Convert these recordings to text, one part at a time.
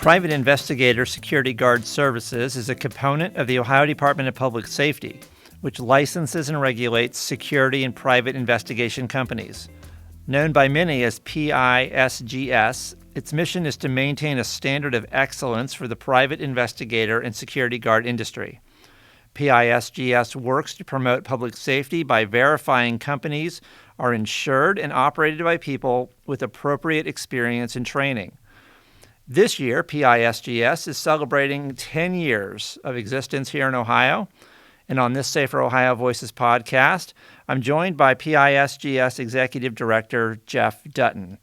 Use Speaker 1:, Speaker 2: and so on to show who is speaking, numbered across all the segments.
Speaker 1: Private Investigator Security Guard Services is a component of the Ohio Department of Public Safety, which licenses and regulates security and private investigation companies. Known by many as PISGS, its mission is to maintain a standard of excellence for the private investigator and security guard industry. PISGS works to promote public safety by verifying companies are insured and operated by people with appropriate experience and training. This year, PISGS is celebrating 10 years of existence here in Ohio. And on this Safer Ohio Voices podcast, I'm joined by PISGS Executive Director Jeff Dutton.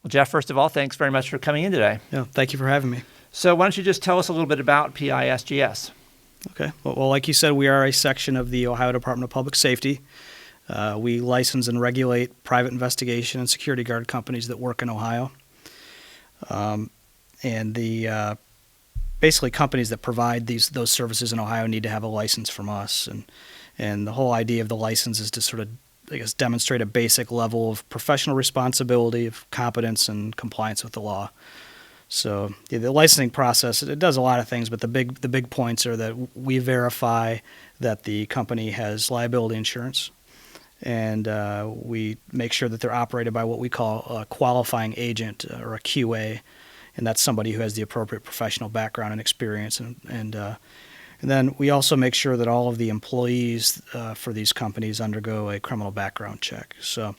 Speaker 1: Well, Jeff, first of all, thanks very much for coming in today.
Speaker 2: Yeah, thank you for having me.
Speaker 1: So why don't you just tell us a little bit about PISGS?
Speaker 2: Okay. Well, like you said, we are a section of the Ohio Department of Public Safety. We license and regulate private investigation and security guard companies that work in Ohio. And the basically companies that provide those services in Ohio need to have a license from us. And the whole idea of the license is to sort of, I guess, demonstrate a basic level of professional responsibility, of competence, and compliance with the law. So the licensing process, it does a lot of things, but the big points are that we verify that the company has liability insurance, and we make sure that they're operated by what we call a qualifying agent or a QA, and that's somebody who has the appropriate professional background and experience. And then we also make sure that all of the employees for these companies undergo a criminal background check. So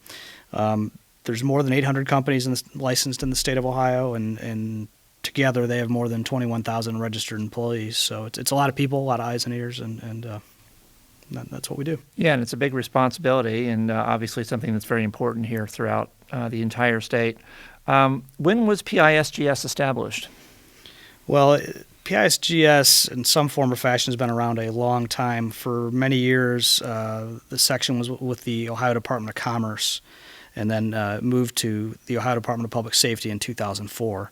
Speaker 2: there's more than 800 companies licensed in the state of Ohio, and together they have more than 21,000 registered employees. So it's a lot of people, a lot of eyes and ears, and that's what we do.
Speaker 1: Yeah, and it's a big responsibility, and obviously something that's very important here throughout the entire state. When was PISGS established? Well,
Speaker 2: PISGS in some form or fashion has been around a long time. For many years, the section was with the Ohio Department of Commerce, and then moved to the Ohio Department of Public Safety in 2004.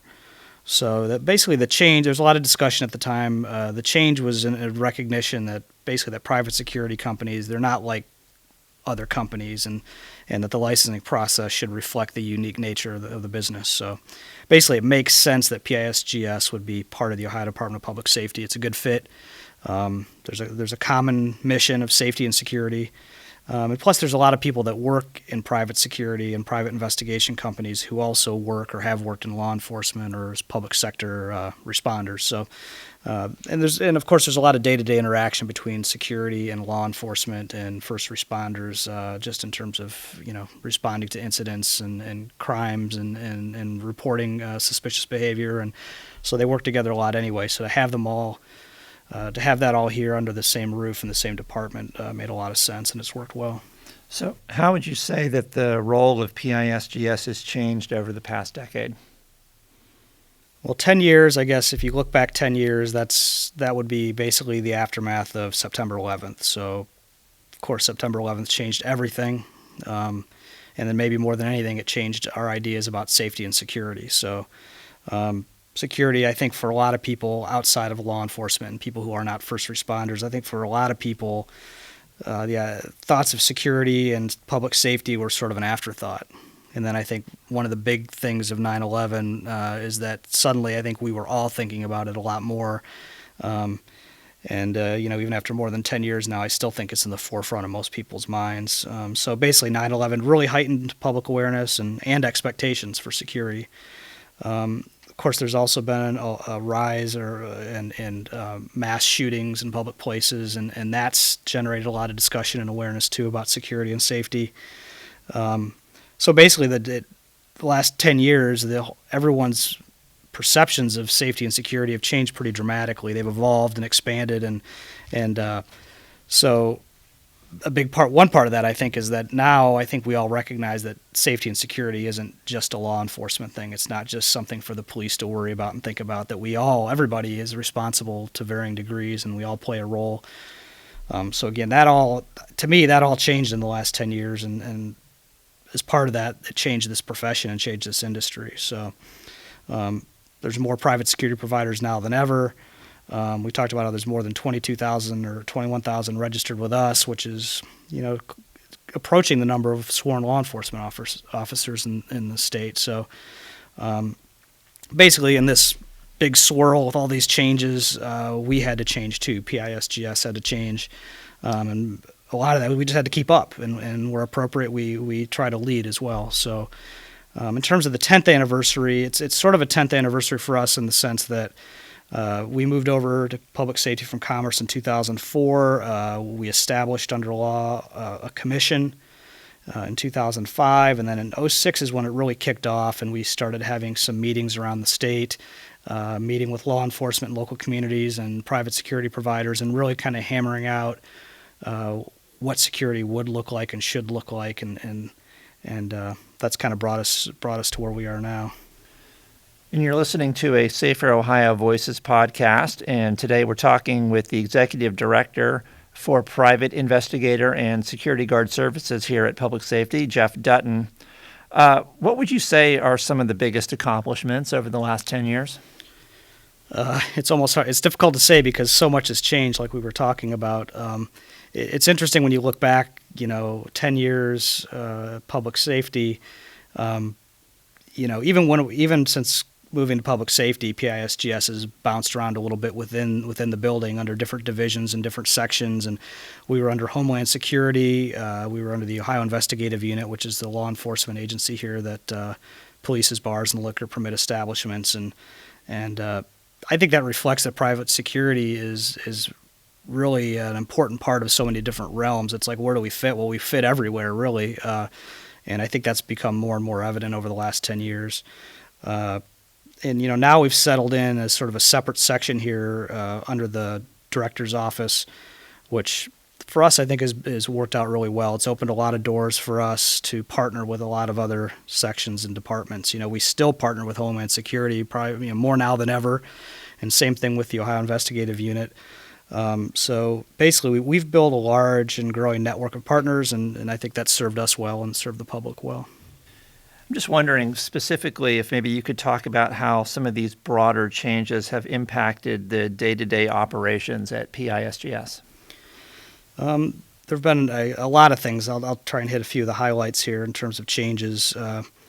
Speaker 2: So that basically the change, there's a lot of discussion at the time. The change was in a recognition that basically that private security companies, they're not like other companies, and that the licensing process should reflect the unique nature of the business. So basically it makes sense that PISGS would be part of the Ohio Department of Public Safety. It's a good fit. There's a common mission of safety and security. And plus, there's a lot of people that work in private security and private investigation companies who also work or have worked in law enforcement or as public sector responders. So, and of course, there's a lot of day-to-day interaction between security and law enforcement and first responders, just in terms of responding to incidents and crimes and reporting suspicious behavior. And so they work together a lot anyway. So to have them all. To have that all here under the same roof in the same department made a lot of sense, and it's worked well.
Speaker 1: So how would you say that the role of PISGS has changed over the past decade?
Speaker 2: Well, 10 years, I guess, if you look back 10 years, that would be basically the aftermath of September 11th. So, of course, September 11th changed everything, and then maybe more than anything, it changed our ideas about safety and security. So, security, I think, for a lot of people outside of law enforcement and people who are not first responders, I think for a lot of people, thoughts of security and public safety were sort of an afterthought. And then I think one of the big things of 9/11 is that suddenly I think we were all thinking about it a lot more. Even after more than 10 years now, I still think it's in the forefront of most people's minds. So basically 9/11 really heightened public awareness and expectations for security. Of course, there's also been a rise in mass shootings in public places, and that's generated a lot of discussion and awareness, too, about security and safety. So basically, the last 10 years, everyone's perceptions of safety and security have changed pretty dramatically. They've evolved and expanded, so one part of that, I think, is that now I think we all recognize that safety and security isn't just a law enforcement thing. It's not just something for the police to worry about and think about, that everybody is responsible to varying degrees, and we all play a role. So again, to me, that all changed in the last 10 years, and as part of that, it changed this profession and changed this industry. So there's more private security providers now than ever. We talked about how there's more than 22,000 or 21,000 registered with us, which is, approaching the number of sworn law enforcement officers in the state. So basically in this big swirl with all these changes, we had to change too. PISGS had to change, and a lot of that we just had to keep up, and where appropriate, we try to lead as well. So, in terms of the 10th anniversary, it's sort of a 10th anniversary for us in the sense that we moved over to public safety from commerce in 2004. We established under law a commission in 2005, and then in 2006 is when it really kicked off, and we started having some meetings around the state, meeting with law enforcement and local communities and private security providers, and really kind of hammering out what security would look like and should look like, and that's kind of brought us to where we are now.
Speaker 1: And you're listening to a Safer Ohio Voices podcast, and today we're talking with the Executive Director for Private Investigator and Security Guard Services here at Public Safety, Jeff Dutton. What would you say are some of the biggest accomplishments over the last 10 years?
Speaker 2: It's almost hard. It's difficult to say because so much has changed, like we were talking about. It's interesting when you look back, 10 years, public safety, even since moving to public safety, PISGS has bounced around a little bit within the building under different divisions and different sections. And we were under Homeland Security. We were under the Ohio Investigative Unit, which is the law enforcement agency here that polices bars and liquor permit establishments. And I think that reflects that private security is really an important part of so many different realms. It's like, where do we fit? Well, we fit everywhere, really. And I think that's become more and more evident over the last 10 years. And now we've settled in as sort of a separate section here under the director's office, which for us I think has worked out really well. It's opened a lot of doors for us to partner with a lot of other sections and departments. We still partner with Homeland Security, probably more now than ever, and same thing with the Ohio Investigative Unit. So basically, we've built a large and growing network of partners, and I think that's served us well and served the public well.
Speaker 1: I'm just wondering specifically if maybe you could talk about how some of these broader changes have impacted the day-to-day operations at PISGS. There
Speaker 2: have been a lot of things. I'll try and hit a few of the highlights here in terms of changes,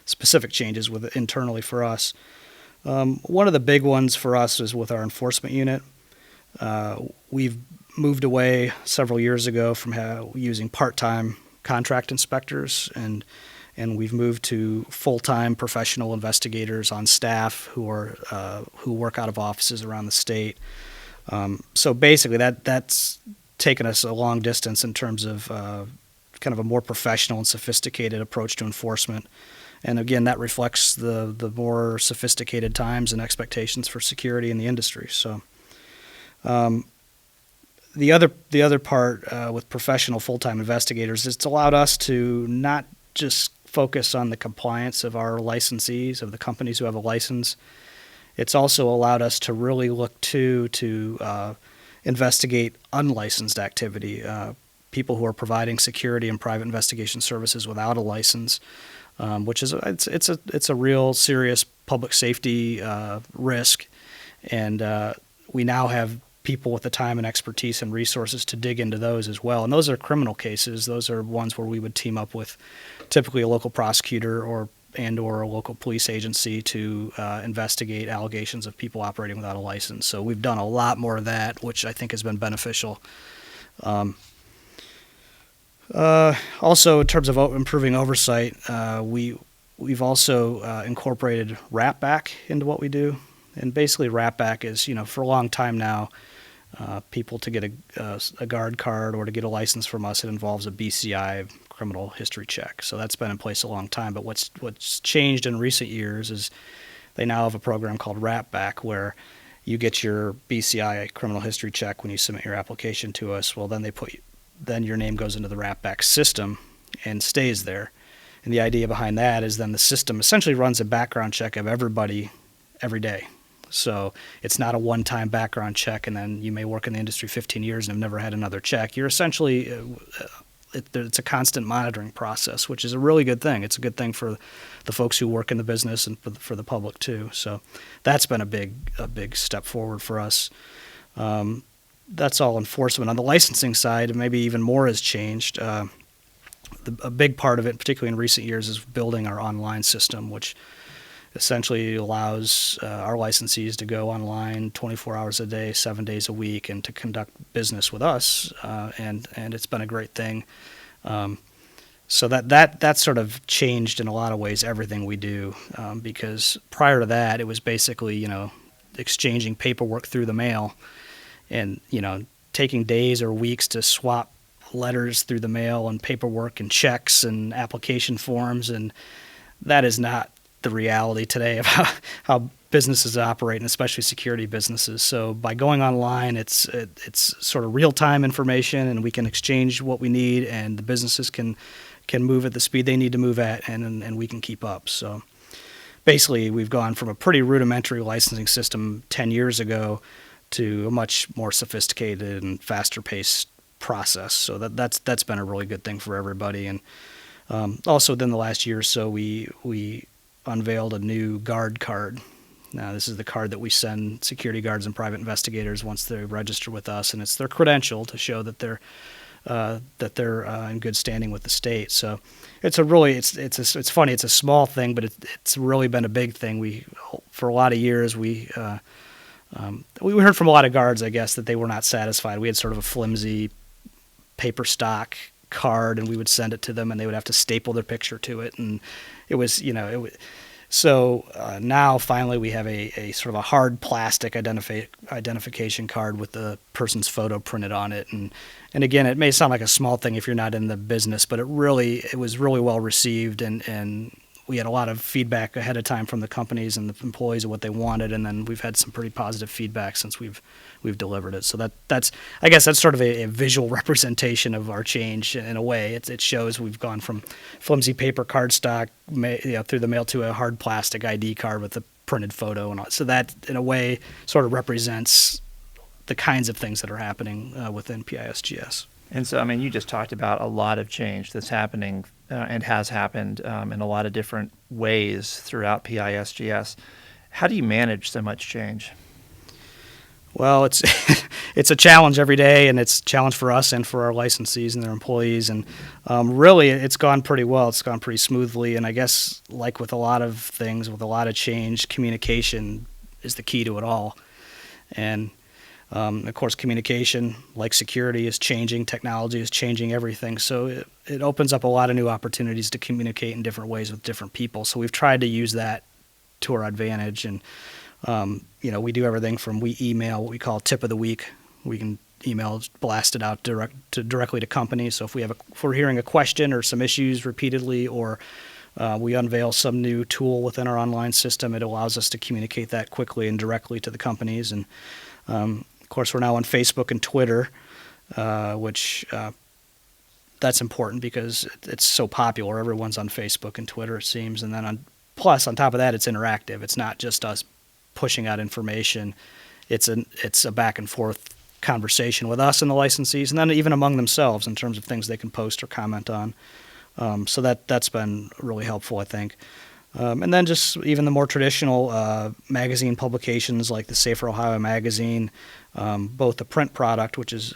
Speaker 2: specific changes internally for us. One of the big ones for us is with our enforcement unit. We've moved away several years ago from using part-time contract inspectors, and we've moved to full-time professional investigators on staff who work out of offices around the state. So basically, that's taken us a long distance in terms of kind of a more professional and sophisticated approach to enforcement. And again, that reflects the more sophisticated times and expectations for security in the industry. So. The other part with professional full-time investigators is it's allowed us to not just focus on the compliance of our licensees, of the companies who have a license. It's also allowed us to really look to investigate unlicensed activity, people who are providing security and private investigation services without a license, which is it's a real serious public safety risk, and we now have people with the time and expertise and resources to dig into those as well. And those are criminal cases. Those are ones where we would team up with typically a local prosecutor or a local police agency to investigate allegations of people operating without a license. So we've done a lot more of that, which I think has been beneficial. Also, in terms of improving oversight, we've also incorporated RAPBAC into what we do. And basically, RAPBAC is, for a long time now, people to get a guard card or to get a license from us, it involves a BCI, criminal history check. So that's been in place a long time. But what's changed in recent years is they now have a program called RAPBAC where you get your BCI criminal history check when you submit your application to us. Well, then your name goes into the RAPBAC system and stays there. And the idea behind that is then the system essentially runs a background check of everybody every day. So it's not a one-time background check, and then you may work in the industry 15 years and have never had another check. You're essentially, it's a constant monitoring process, which is a really good thing. It's a good thing for the folks who work in the business and for the public too. So that's been a big step forward for us. That's all enforcement. On the licensing side, maybe even more has changed. A big part of it, particularly in recent years, is building our online system, which essentially allows our licensees to go online 24 hours a day, 7 days a week, and to conduct business with us. And it's been a great thing. So that sort of changed in a lot of ways everything we do, because prior to that, it was basically, exchanging paperwork through the mail and, taking days or weeks to swap letters through the mail and paperwork and checks and application forms. And that is not the reality today of how businesses operate, and especially security businesses. So by going online, it's sort of real-time information, and we can exchange what we need, and the businesses can move at the speed they need to move at, and we can keep up. So basically, we've gone from a pretty rudimentary licensing system 10 years ago to a much more sophisticated and faster-paced process. So that's been a really good thing for everybody. And also, within the last year or so, we unveiled a new guard card. Now, this is the card that we send security guards and private investigators once they register with us, and it's their credential to show that they're in good standing with the state. So it's funny. It's a small thing, but it's really been a big thing. For a lot of years we heard from a lot of guards, I guess, that they were not satisfied. We had sort of a flimsy paper stock card, and we would send it to them, and they would have to staple their picture to it, and it was. So now finally we have a sort of a hard plastic identification card with the person's photo printed on it, and again, it may sound like a small thing if you're not in the business, but it was really well received, and we had a lot of feedback ahead of time from the companies and the employees of what they wanted, and then we've had some pretty positive feedback since we've delivered it. So that's I guess that's sort of a visual representation of our change in a way. It shows we've gone from flimsy paper cardstock through the mail to a hard plastic ID card with a printed photo, and all. So that in a way sort of represents the kinds of things that are happening within PISGS.
Speaker 1: And so, you just talked about a lot of change that's happening and has happened in a lot of different ways throughout PISGS. How do you manage so much change?
Speaker 2: Well, it's it's a challenge every day, and it's a challenge for us and for our licensees and their employees. And really, it's gone pretty well. It's gone pretty smoothly. And I guess, like with a lot of things, with a lot of change, communication is the key to it all. And of course, communication, like security, is changing. Technology is changing everything. So it opens up a lot of new opportunities to communicate in different ways with different people. So we've tried to use that to our advantage. And, we do everything from we email what we call tip of the week. We can email blast it out directly to companies. So if we're hearing a question or some issues repeatedly, or we unveil some new tool within our online system, it allows us to communicate that quickly and directly to the companies. And of course, we're now on Facebook and Twitter, which that's important because it's so popular. Everyone's on Facebook and Twitter, it seems. And then on top of that, it's interactive. It's not just us pushing out information. It's a back and forth conversation with us and the licensees, and then even among themselves in terms of things they can post or comment on. So that's been really helpful, I think. And then just even the more traditional magazine publications like the Safer Ohio magazine, both the print product, which is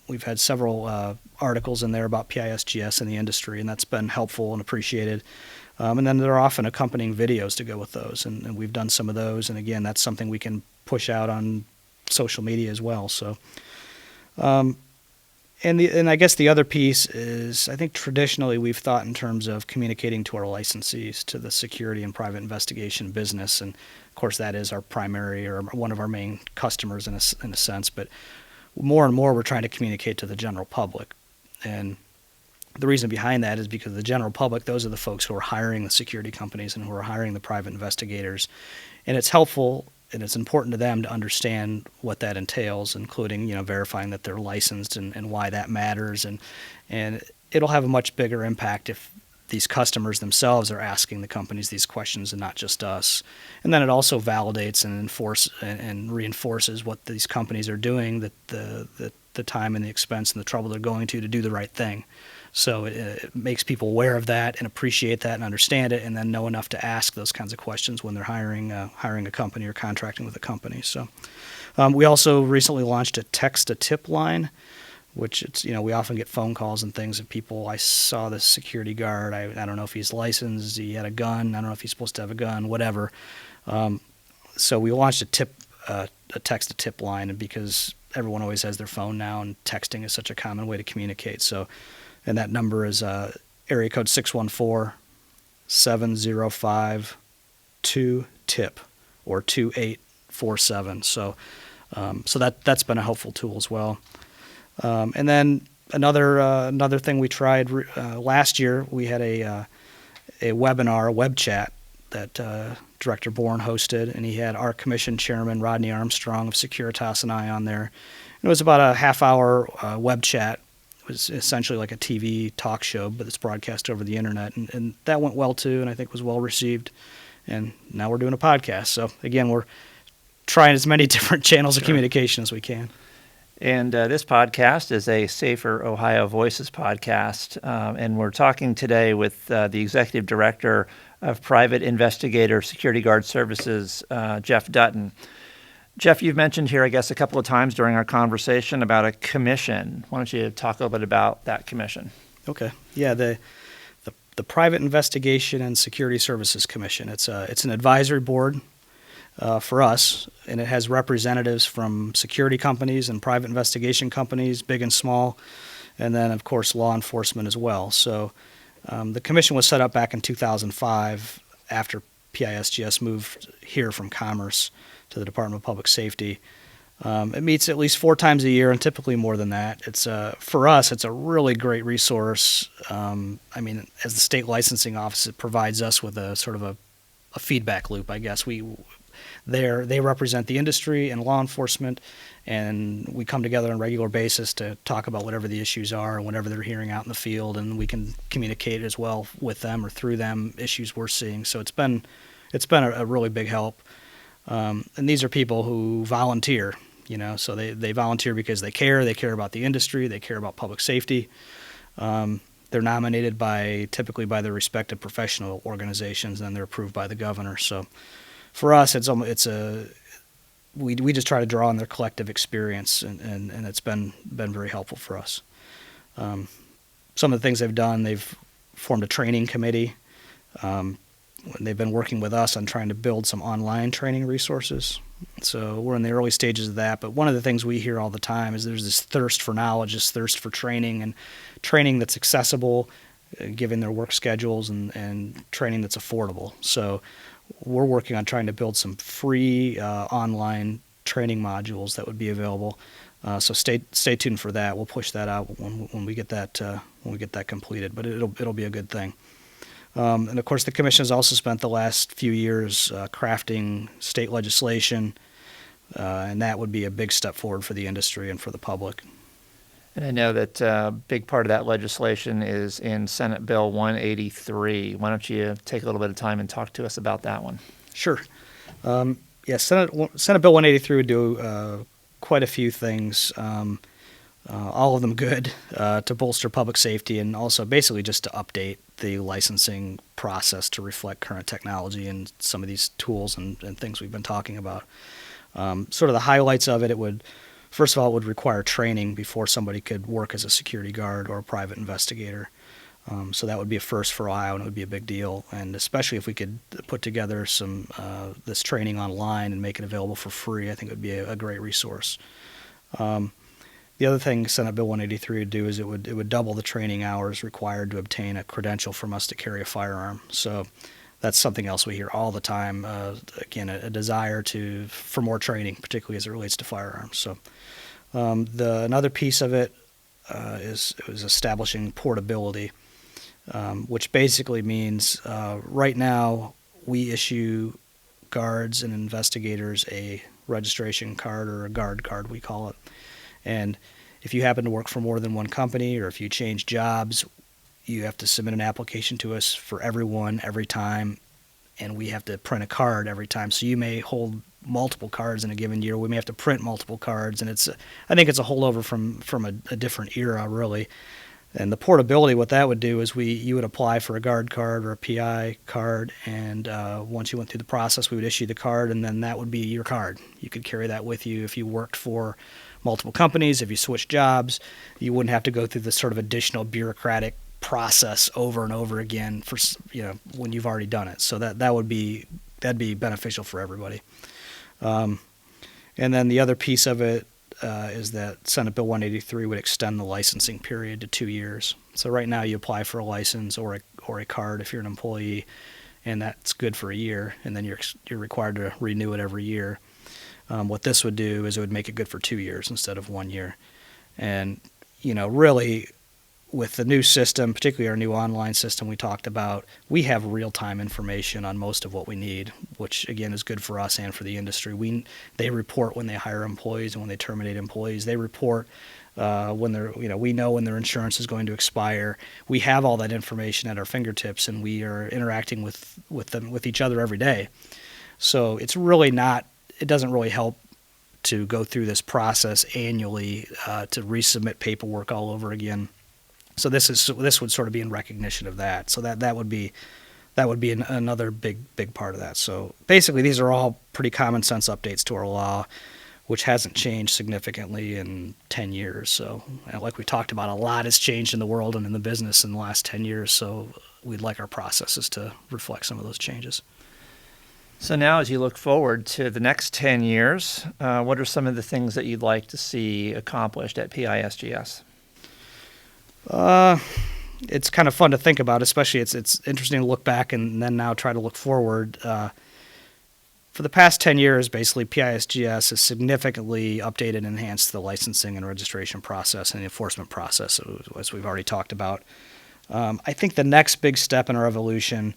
Speaker 2: we've had several articles in there about PISGS and the industry, and that's been helpful and appreciated. And then there are often accompanying videos to go with those, and we've done some of those. And again, that's something we can push out on social media as well. So, and I guess the other piece is, I think traditionally we've thought in terms of communicating to our licensees, to the security and private investigation business, and of course that is our primary or one of our main customers in a sense. But more and more we're trying to communicate to the general public, and the reason behind that is because the general public, those are the folks who are hiring the security companies and who are hiring the private investigators. And it's helpful and it's important to them to understand what that entails, including, verifying that they're licensed and why that matters. And it'll have a much bigger impact if these customers themselves are asking the companies these questions and not just us. And then it also validates and reinforces what these companies are doing, that the time and the expense and the trouble they're going to do the right thing. So it makes people aware of that and appreciate that and understand it, and then know enough to ask those kinds of questions when they're hiring a company or contracting with a company. So we also recently launched a text-to-tip line, which it's, we often get phone calls and things of people. I saw this security guard. I don't know if he's licensed. He had a gun. I don't know if he's supposed to have a gun. Whatever. So we launched a text-to-tip line, and because everyone always has their phone now, and texting is such a common way to communicate. So, and that number is area code 614-705-2TIP or 2847. So, that's been a helpful tool as well. And then another thing we tried last year, we had a webinar, a web chat that Director Bourne hosted, and he had our commission chairman, Rodney Armstrong of Securitas, and I on there. And it was about a half-hour web chat. It was essentially like a TV talk show, but it's broadcast over the internet, and that went well too, and I think was well received. And now we're doing a podcast. So again, we're trying as many different channels of communication as we can.
Speaker 1: And this podcast is a Safer Ohio Voices podcast, and we're talking today with the Executive Director of Private Investigator Security Guard Services, Jeff Dutton. Jeff, you've mentioned here, I guess, a couple of times during our conversation about a commission. Why don't you talk a little bit about that commission?
Speaker 2: Okay. Yeah, the Private Investigation and Security Services Commission. It's an advisory board for us, and it has representatives from security companies and private investigation companies, big and small, and then, of course, law enforcement as well. So the commission was set up back in 2005 after PISGS moved here from Commerce to the Department of Public Safety. It meets at least 4 times a year, and typically more than that. It's for us, it's a really great resource. As the state licensing office, it provides us with a sort of a feedback loop, I guess. They represent the industry and law enforcement, and we come together on a regular basis to talk about whatever the issues are and whatever they're hearing out in the field, and we can communicate as well with them or through them issues we're seeing. So it's been a really big help. And these are people who volunteer, so they volunteer because they care about the industry, they care about public safety. They're nominated typically by their respective professional organizations, and they're approved by the governor. So for us, we just try to draw on their collective experience, and it's been very helpful for us. Some of the things they've done, they've formed a training committee. They've been working with us on trying to build some online training resources. So we're in the early stages of that. But one of the things we hear all the time is there's this thirst for knowledge, this thirst for training, and training that's accessible, given their work schedules, and training that's affordable. So we're working on trying to build some free online training modules that would be available. So stay tuned for that. We'll push that out when we get that completed. But it'll be a good thing. And of course, the commission has also spent the last few years crafting state legislation, and that would be a big step forward for the industry and for the public.
Speaker 1: And I know that a big part of that legislation is in Senate Bill 183. Why don't you take a little bit of time and talk to us about that one?
Speaker 2: Sure. Senate Bill 183 would do quite a few things, all of them good, to bolster public safety, and also basically just to update the licensing process to reflect current technology and some of these tools and things we've been talking about. Sort of the highlights of it would, first of all, it would require training before somebody could work as a security guard or a private investigator. So that would be a first for Ohio, and it would be a big deal. And especially if we could put together some this training online and make it available for free, I think it would be a great resource. The other thing Senate Bill 183 would do is it would double the training hours required to obtain a credential from us to carry a firearm. So that's something else we hear all the time. Again, a desire for more training, particularly as it relates to firearms. So another piece of it is establishing portability, which basically means right now we issue guards and investigators a registration card, or a guard card we call it. And if you happen to work for more than one company, or if you change jobs, you have to submit an application to us for everyone every time, and we have to print a card every time. So you may hold multiple cards in a given year. We may have to print multiple cards, and I think it's a holdover from a different era, really. And the portability, what that would do is you would apply for a guard card or a PI card, and once you went through the process, we would issue the card, and then that would be your card. You could carry that with you if you worked for multiple companies, if you switch jobs, you wouldn't have to go through this sort of additional bureaucratic process over and over again for, when you've already done it. So that'd be beneficial for everybody. And then the other piece of it is that Senate Bill 183 would extend the licensing period to 2 years. So right now you apply for a license or a card if you're an employee, and that's good for a year, and then you're required to renew it every year. What this would do is it would make it good for 2 years instead of 1 year. And, really with the new system, particularly our new online system we talked about, we have real-time information on most of what we need, which again is good for us and for the industry. They report when they hire employees and when they terminate employees. They report when we know when their insurance is going to expire. We have all that information at our fingertips, and we are interacting with each other every day. So it's really it doesn't really help to go through this process annually to resubmit paperwork all over again. So this would sort of be in recognition of that. So that would be another big part of that. So basically, these are all pretty common sense updates to our law, which hasn't changed significantly in 10 years. So like we talked about, a lot has changed in the world and in the business in the last 10 years. So we'd like our processes to reflect some of those changes.
Speaker 1: So now, as you look forward to the next 10 years, what are some of the things that you'd like to see accomplished at PISGS?
Speaker 2: It's kind of fun to think about, especially it's interesting to look back and then now try to look forward. For the past 10 years, basically, PISGS has significantly updated and enhanced the licensing and registration process and the enforcement process, as we've already talked about. I think the next big step in our evolution,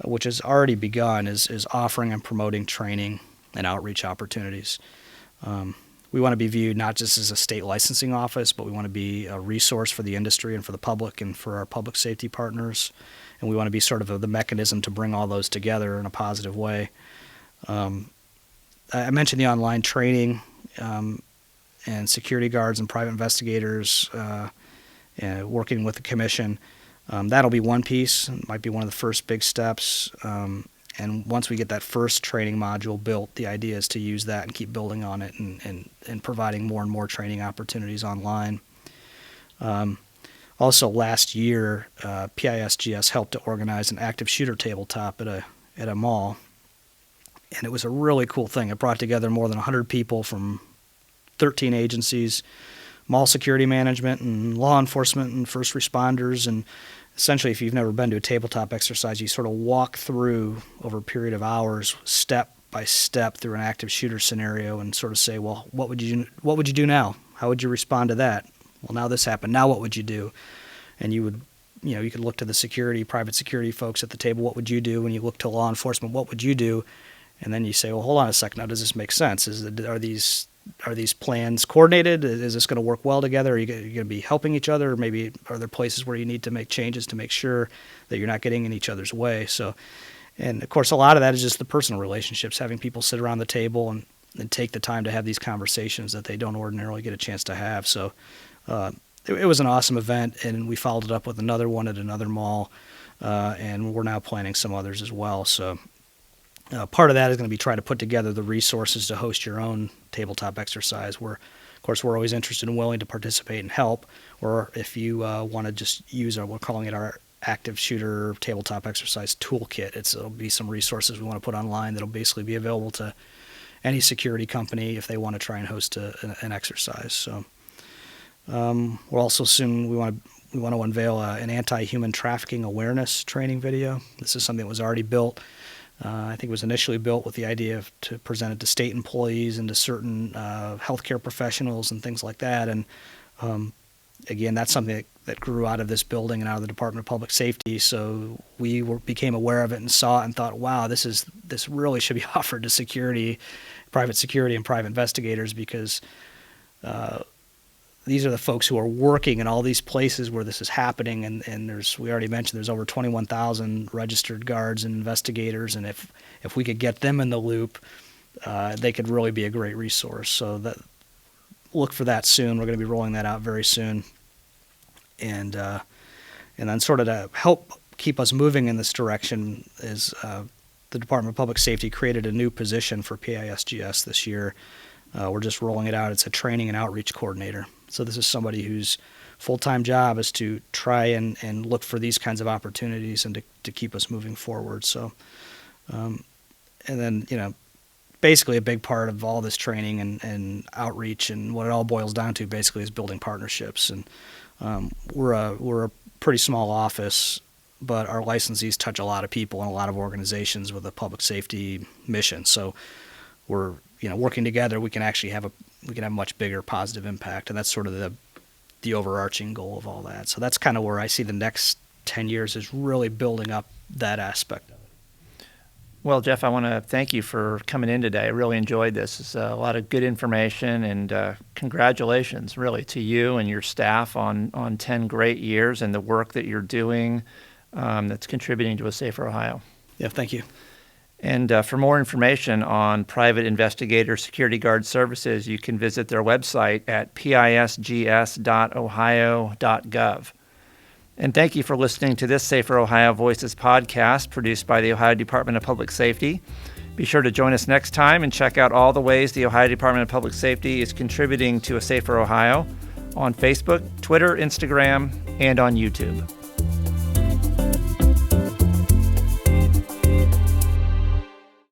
Speaker 2: which has already begun, is offering and promoting training and outreach opportunities. We want to be viewed not just as a state licensing office, but we want to be a resource for the industry and for the public and for our public safety partners. And we want to be sort of the mechanism to bring all those together in a positive way. I mentioned the online training and security guards and private investigators and working with the commission. That'll be one piece. It might be one of the first big steps. And once we get that first training module built, the idea is to use that and keep building on it and providing more and more training opportunities online. Also, last year, PISGS helped to organize an active shooter tabletop at a mall. And it was a really cool thing. It brought together more than 100 people from 13 agencies, mall security management and law enforcement and first responders. And essentially, if you've never been to a tabletop exercise, you sort of walk through over a period of hours, step by step, through an active shooter scenario and sort of say, well, what would you do now? How would you respond to that? Well, now this happened. Now what would you do? And you could look to the private security folks at the table. What would you do? When you look to law enforcement, what would you do? And then you say, well, hold on a second. Now, does this make sense? Are these plans coordinated? Is this going to work well together? Are you going to be helping each other? Or maybe are there places where you need to make changes to make sure that you're not getting in each other's way? So, and of course, a lot of that is just the personal relationships, having people sit around the table and take the time to have these conversations that they don't ordinarily get a chance to have. So it was an awesome event, and we followed it up with another one at another mall, and we're now planning some others as well. So part of that is going to be trying to put together the resources to host your own tabletop exercise, where, of course, we're always interested and willing to participate and help. Or if you want to just use we're calling it our active shooter tabletop exercise toolkit. It'll be some resources we want to put online that'll basically be available to any security company if they want to try and host an exercise. So we're also we want to unveil an anti-human trafficking awareness training video. This is something that was already built. I think it was initially built with the idea to present it to state employees and to certain healthcare professionals and things like that. And again, that's something that grew out of this building and out of the Department of Public Safety. So we became aware of it and saw it and thought, wow, this really should be offered to private security and private investigators, because these are the folks who are working in all these places where this is happening, and we already mentioned there's over 21,000 registered guards and investigators, and if we could get them in the loop, they could really be a great resource. So look for that soon. We're going to be rolling that out very soon, and then sort of to help keep us moving in this direction is the Department of Public Safety created a new position for PISGS this year. We're just rolling it out. It's a training and outreach coordinator. So this is somebody whose full-time job is to try and look for these kinds of opportunities and to keep us moving forward. So, and then, basically a big part of all this training and outreach and what it all boils down to basically is building partnerships. And we're a pretty small office, but our licensees touch a lot of people and a lot of organizations with a public safety mission. So we're working together, we can actually have a much bigger positive impact, and that's sort of the overarching goal of all that. So that's kind of where I see the next 10 years is really building up that aspect of it.
Speaker 1: Well, Jeff, I want to thank you for coming in today. I really enjoyed this. It's a lot of good information, and congratulations, really, to you and your staff on 10 great years and the work that you're doing that's contributing to a safer Ohio.
Speaker 2: Yeah, thank you.
Speaker 1: And for more information on private investigator security guard services, you can visit their website at pisgs.ohio.gov. And thank you for listening to this Safer Ohio Voices podcast produced by the Ohio Department of Public Safety. Be sure to join us next time and check out all the ways the Ohio Department of Public Safety is contributing to a safer Ohio on Facebook, Twitter, Instagram, and on YouTube.